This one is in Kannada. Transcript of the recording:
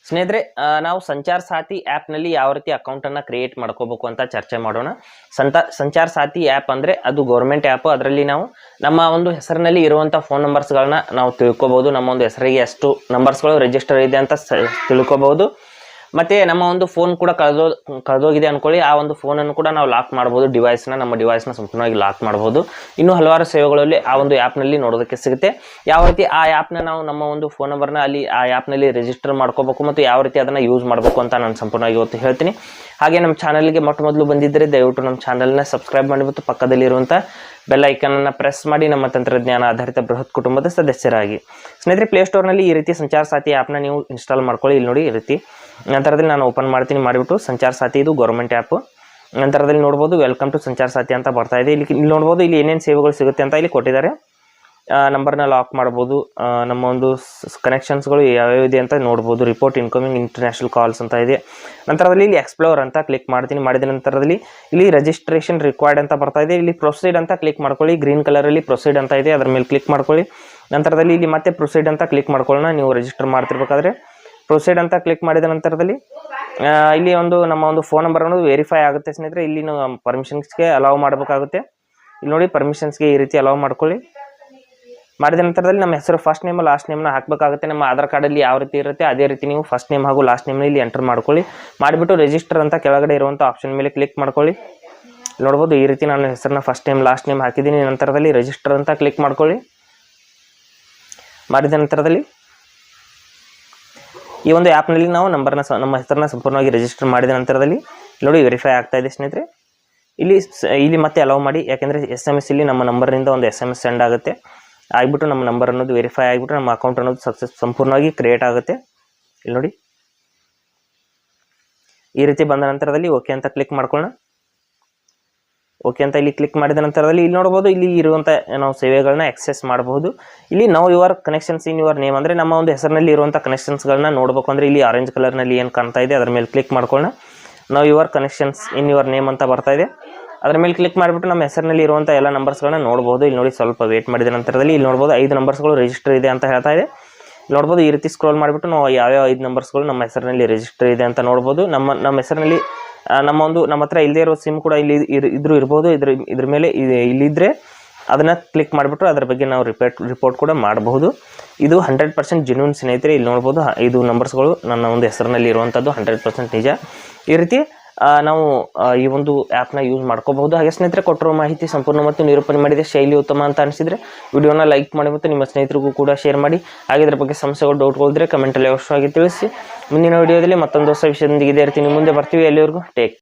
ಸ್ನೇಹಿತರೆ, ನಾವು ಸಂಚಾರ ಸಾಥಿ ಆ್ಯಪ್ನಲ್ಲಿ ಯಾವ ರೀತಿ ಅಕೌಂಟನ್ನು ಕ್ರಿಯೇಟ್ ಮಾಡ್ಕೋಬೇಕು ಅಂತ ಚರ್ಚೆ ಮಾಡೋಣ. ಸಂಚಾರ ಸಾಥಿ ಆ್ಯಪ್ ಅಂದರೆ ಅದು ಗೌರ್ಮೆಂಟ್ ಆ್ಯಪು. ಅದರಲ್ಲಿ ನಾವು ನಮ್ಮ ಒಂದು ಹೆಸರಿನಲ್ಲಿ ಇರುವಂಥ ಫೋನ್ ನಂಬರ್ಸ್ಗಳನ್ನ ನಾವು ತಿಳ್ಕೊಬೋದು. ನಮ್ಮ ಒಂದು ಹೆಸರಿಗೆ ಎಷ್ಟು ನಂಬರ್ಸ್ಗಳು ರಿಜಿಸ್ಟರ್ ಇದೆ ಅಂತ ತಿಳ್ಕೊಬೋದು. ಮತ್ತು ನಮ್ಮ ಒಂದು ಫೋನ್ ಕೂಡ ಕಳೆದೋಗಿದೆ ಅಂದ್ಕೊಳ್ಳಿ, ಆ ಒಂದು ಫೋನನ್ನು ಕೂಡ ನಾವು ಲಾಕ್ ಮಾಡ್ಬೋದು. ನಮ್ಮ ಡಿವೈಸ್ನ ಸಂಪೂರ್ಣವಾಗಿ ಲಾಕ್ ಮಾಡ್ಬೋದು. ಇನ್ನೂ ಹಲವಾರು ಸೇವೆಗಳಲ್ಲಿ ಆ ಒಂದು ಆ್ಯಪ್ನಲ್ಲಿ ನೋಡೋದಕ್ಕೆ ಸಿಗುತ್ತೆ. ಯಾವ ರೀತಿ ಆ ಆ್ಯಪ್ನ ನಾವು ನಮ್ಮ ಒಂದು ಫೋನ್ ನಂಬರ್ನ ಅಲ್ಲಿ ಆ ಆ್ಯಪ್ನಲ್ಲಿ ರಿಜಿಸ್ಟರ್ ಮಾಡ್ಕೋಬೇಕು ಮತ್ತು ಯಾವ ರೀತಿ ಅದನ್ನು ಯೂಸ್ ಮಾಡಬೇಕು ಅಂತ ನಾನು ಸಂಪೂರ್ಣವಾಗಿ ಇವತ್ತು ಹೇಳ್ತೀನಿ. ಹಾಗೆ ನಮ್ಮ ಚಾನಲ್ಗೆ ಮೊದಲು ಬಂದಿದ್ದರೆ ದಯವಿಟ್ಟು ನಮ್ಮ ಚಾನಲ್ನ ಸಬ್ಸ್ಕ್ರೈಬ್ ಮಾಡಿಬಿಟ್ಟು ಪಕ್ಕದಲ್ಲಿರುವಂಥ ಬೆಲ್ ಐಕನನ್ನು ಪ್ರೆಸ್ ಮಾಡಿ ನಮ್ಮ ತಂತ್ರಜ್ಞಾನ ಆಧಾರಿತ ಬೃಹತ್ ಕುಟುಂಬದ ಸದಸ್ಯರಾಗಿ. ಸ್ನೇಹಿತರೆ, ಪ್ಲೇಸ್ಟೋರ್ನಲ್ಲಿ ಈ ರೀತಿ ಸಂಚಾರ ಸಾಥಿ ಆ್ಯಪ್ನ ನೀವು ಇನ್ಸ್ಟಾಲ್ ಮಾಡ್ಕೊಳ್ಳಿ. ಇಲ್ಲಿ ನೋಡಿ ಈ ರೀತಿ ನಂತರದಲ್ಲಿ ನಾನು ಓಪನ್ ಮಾಡ್ತೀನಿ. ಮಾಡಿಬಿಟ್ಟು ಸಂಚಾರ ಸಾಥಿ ಇದು ಗೌರ್ಮೆಂಟ್ ಆ್ಯಪು. ನಂತರದಲ್ಲಿ ನೋಡ್ಬೋದು ವೆಲ್ಕಮ್ ಟು ಸಂಚಾರ ಸಾಥಿ ಅಂತ ಬರ್ತಾ ಇದೆ. ಇಲ್ಲಿ ನೋಡ್ಬೋದು ಇಲ್ಲಿ ಏನೇನು ಸೇವೆಗಳು ಸಿಗುತ್ತೆ ಅಂತ ಇಲ್ಲಿ ಕೊಟ್ಟಿದ್ದಾರೆ. ನಂಬರ್ನ ಲಾಕ್ ಮಾಡ್ಬೋದು. ನಮ್ಮ ಒಂದು ಕನೆಕ್ಷನ್ಸ್ಗಳು ಯಾವ್ಯಾವ ಇದೆ ಅಂತ ನೋಡ್ಬೋದು. ರಿಪೋರ್ಟ್ ಇನ್ಕಮಿಂಗ್ ಇಂಟರ್ನ್ಯಾಷನಲ್ ಕಾಲ್ಸ್ ಅಂತ ಇದೆ. ನಂತರದಲ್ಲಿ ಇಲ್ಲಿ ಎಕ್ಸ್ಪ್ಲೋರ್ ಅಂತ ಕ್ಲಿಕ್ ಮಾಡ್ತೀನಿ. ಮಾಡಿದ ನಂತರದಲ್ಲಿ ಇಲ್ಲಿ ರಿಜಿಸ್ಟ್ರೇಷನ್ ರಿಕ್ವೈರ್ಡ್ ಅಂತ ಬರ್ತಾ ಇದೆ. ಇಲ್ಲಿ ಪ್ರೊಸೀಡ್ ಅಂತ ಕ್ಲಿಕ್ ಮಾಡ್ಕೊಳ್ಳಿ. ಗ್ರೀನ್ ಕಲರಲ್ಲಿ ಪ್ರೊಸೀಡ್ ಅಂತ ಇದೆ, ಅದರ ಮೇಲೆ ಕ್ಲಿಕ್ ಮಾಡ್ಕೊಳ್ಳಿ. ನಂತರದಲ್ಲಿ ಇಲ್ಲಿ ಮತ್ತೆ ಪ್ರೊಸೀಡ್ ಅಂತ ಕ್ಲಿಕ್ ಮಾಡ್ಕೊಳ್ಳೋಣ. ನೀವು ರಿಜಿಸ್ಟರ್ ಮಾಡ್ತಿರ್ಬೇಕಾದ್ರೆ ಪ್ರೊಸೀಡ್ ಅಂತ ಕ್ಲಿಕ್ ಮಾಡಿದ ನಂತರದಲ್ಲಿ ಇಲ್ಲಿ ನಮ್ಮ ಒಂದು ಫೋನ್ ನಂಬರ್ ಅನ್ನೋದು ವೆರಿಫೈ ಆಗುತ್ತೆ. ಸ್ನೇಹಿತರೆ, ಇಲ್ಲಿ ನಾವು ಪರ್ಮಿಷನ್ಸ್ಗೆ ಅಲೌ ಮಾಡಬೇಕಾಗುತ್ತೆ. ಇಲ್ಲಿ ನೋಡಿ ಪರ್ಮಿಷನ್ಸ್ಗೆ ಈ ರೀತಿ ಅಲೌ ಮಾಡ್ಕೊಳ್ಳಿ. ಮಾಡಿದ ನಂತರದಲ್ಲಿ ನಮ್ಮ ಹೆಸರು ಫಸ್ಟ್ ನೇಮ್ ಲಾಸ್ಟ್ ನೇಮ್ನ ಹಾಕಬೇಕಾಗುತ್ತೆ. ನಮ್ಮ ಆಧಾರ್ ಕಾರ್ಡಲ್ಲಿ ಯಾವ ರೀತಿ ಇರುತ್ತೆ ಅದೇ ರೀತಿ ನೀವು ಫಸ್ಟ್ ನೇಮ್ ಹಾಗೂ ಲಾಸ್ಟ್ ನೇಮ್ನ ಇಲ್ಲಿ ಎಂಟರ್ ಮಾಡ್ಕೊಳ್ಳಿ. ಮಾಡಿಬಿಟ್ಟು ರಿಜಿಸ್ಟರ್ ಅಂತ ಕೆಳಗಡೆ ಇರುವಂಥ ಆಪ್ಷನ್ ಮೇಲೆ ಕ್ಲಿಕ್ ಮಾಡ್ಕೊಳ್ಳಿ. ನೋಡ್ಬೋದು ಈ ರೀತಿ ನಾನು ಹೆಸರನ್ನ ಫಸ್ಟ್ ನೇಮ್ ಲಾಸ್ಟ್ ನೇಮ್ ಹಾಕಿದ್ದೀನಿ. ನಂತರದಲ್ಲಿ ರಿಜಿಸ್ಟರ್ ಅಂತ ಕ್ಲಿಕ್ ಮಾಡ್ಕೊಳ್ಳಿ. ಮಾಡಿದ ನಂತರದಲ್ಲಿ ಈ ಒಂದು ಆ್ಯಪ್ನಲ್ಲಿ ನಾವು ನಮ್ಮ ಹೆಸರನ್ನ ಸಂಪೂರ್ಣವಾಗಿ ರಿಜಿಸ್ಟರ್ ಮಾಡಿದ ನಂತರದಲ್ಲಿ ನೋಡಿ ವೆರಿಫೈ ಆಗ್ತಾ ಇದೆ. ಸ್ನೇಹಿತರೆ, ಇಲ್ಲಿ ಮತ್ತೆ ಅಲೌ ಮಾಡಿ. ಯಾಕೆಂದರೆ SMS ಇಲ್ಲಿ ನಮ್ಮ ನಂಬರ್ನಿಂದ ಒಂದು SMS ಸೆಂಡ್ ಆಗುತ್ತೆ. ಆಗಿಬಿಟ್ಟು ನಮ್ಮ ನಂಬರ್ ಅನ್ನೋದು ವೆರಿಫೈ ಆಗಿಬಿಟ್ಟು ನಮ್ಮ ಅಕೌಂಟ್ ಅನ್ನೋದು ಸಂಪೂರ್ಣವಾಗಿ ಕ್ರಿಯೇಟ್ ಆಗುತ್ತೆ. ಇಲ್ಲಿ ನೋಡಿ ಈ ರೀತಿ ಬಂದ ನಂತರದಲ್ಲಿ ಓಕೆ ಅಂತ ಕ್ಲಿಕ್ ಮಾಡ್ಕೊಳ್ಳೋಣ. ಓಕೆ ಅಂತ ಇಲ್ಲಿ ಕ್ಲಿಕ್ ಮಾಡಿದ ನಂತರದಲ್ಲಿ ಇಲ್ಲಿ ನೋಡ್ಬೋದು ಇಲ್ಲಿ ಇರುವಂಥ ನಾವು ಸೇವೆಗಳನ್ನ ಆಕ್ಸೆಸ್ ಮಾಡಬಹುದು. ಇಲ್ಲಿ ನಾವು your connections in your name ಅಂದರೆ ನಮ್ಮ ಒಂದು ಹೆಸರಿನಲ್ಲಿ ಇರುವಂಥ ಕನೆಕ್ಷನ್ಸ್ಗಳನ್ನ ನೋಡಬೇಕು ಅಂದರೆ ಇಲ್ಲಿ ಆರೆಂಜ್ ಕಲರ್ನಲ್ಲಿ ಏನು ಕಾಣ್ತಾ ಇದೆ ಅದರ ಮೇಲೆ ಕ್ಲಿಕ್ ಮಾಡ್ಕೊಳ್ಳೋಣ. ನಾವು your connections in your name ಅಂತ ಬರ್ತಾ ಇದೆ, ಅದರ ಮೇಲೆ ಕ್ಲಿಕ್ ಮಾಡಿಬಿಟ್ಟು ನಮ್ಮ ಹೆಸರಿನಲ್ಲಿ ಇರುವಂಥ ಎಲ್ಲ ನಂಬರ್ಸ್ಗಳನ್ನ ನೋಡ್ಬೋದು. ಇಲ್ಲಿ ನೋಡಿ ಸ್ವಲ್ಪ ವೇಟ್ ಮಾಡಿದ ನಂತರದಲ್ಲಿ ಇಲ್ಲಿ ನೋಡ್ಬೋದು 5 ನಂಬರ್ಸ್ಗಳು ರಿಜಿಸ್ಟರ್ ಇದೆ ಅಂತ ಹೇಳ್ತಾ ಇದೆ. ನೋಡ್ಬೋದು ಈ ರೀತಿ ಸ್ಕ್ರೋಲ್ ಮಾಡಿಬಿಟ್ಟು ನಾವು ಯಾವ್ಯಾವ 5 ನಂಬರ್ಸ್ಗಳು ನಮ್ಮ ಹೆಸರಿನಲ್ಲಿ ರಿಜಿಸ್ಟರ್ ಇದೆ ಅಂತ ನೋಡ್ಬೋದು. ನಮ್ಮ ಹೆಸರಿನಲ್ಲಿ ನಮ್ಮ ಹತ್ರ ಇಲ್ಲದೇ ಇರೋ ಸಿಮ್ ಕೂಡ ಇಲ್ಲಿ ಇರ್ಬೋದು. ಇದ್ರ ಮೇಲೆ ಇಲ್ಲಿದ್ದರೆ ಅದನ್ನು ಕ್ಲಿಕ್ ಮಾಡಿಬಿಟ್ಟು ಅದರ ಬಗ್ಗೆ ನಾವು ರಿಪೋರ್ಟ್ ಕೂಡ ಮಾಡಬಹುದು. ಇದು 100% ಜೆನ್ಯೂನ್ ಸ್ನೇಹಿತರೆ. ಇಲ್ಲಿ ನೋಡ್ಬೋದು 5 ನಂಬರ್ಸ್ಗಳು ನನ್ನ ಒಂದು ಹೆಸರಿನಲ್ಲಿ ಇರುವಂಥದ್ದು 100% ನಿಜ. ಈ ರೀತಿ ನಾವು ಈ ಒಂದು ಆ್ಯಪ್ನ ಯೂಸ್ ಮಾಡ್ಕೋಬಹುದು. ಹಾಗೆ ಸ್ನೇಹಿತರೆ, ಕೊಟ್ಟಿರೋ ಮಾಹಿತಿ ಸಂಪೂರ್ಣ ಮತ್ತು ನಿರೂಪಣೆ ಮಾಡಿದೆ ಶೈಲಿ ಉತ್ತಮ ಅಂತ ಅನಿಸಿದರೆ ವಿಡಿಯೋನ ಲೈಕ್ ಮಾಡಿ ಮತ್ತು ನಿಮ್ಮ ಸ್ನೇಹಿತರಿಗೂ ಕೂಡ ಶೇರ್ ಮಾಡಿ. ಹಾಗೆ ಇದರ ಬಗ್ಗೆ ಸಮಸ್ಯೆಗಳು ಡೌಟ್ಗಳಿದ್ರೆ ಕಮೆಂಟಲ್ಲಿ ಅವಶ್ಯವಾಗಿ ತಿಳಿಸಿ. ಮುಂದಿನ ವಿಡಿಯೋದಲ್ಲಿ ಮತ್ತೊಂದು ಹೊಸ ವಿಷಯದೊಂದಿಗೆ ಇದೇ ರೀತಿ ಮುಂದೆ ಬರ್ತೀವಿ. ಎಲ್ಲಿವರೆಗೂ ಟೇಕ್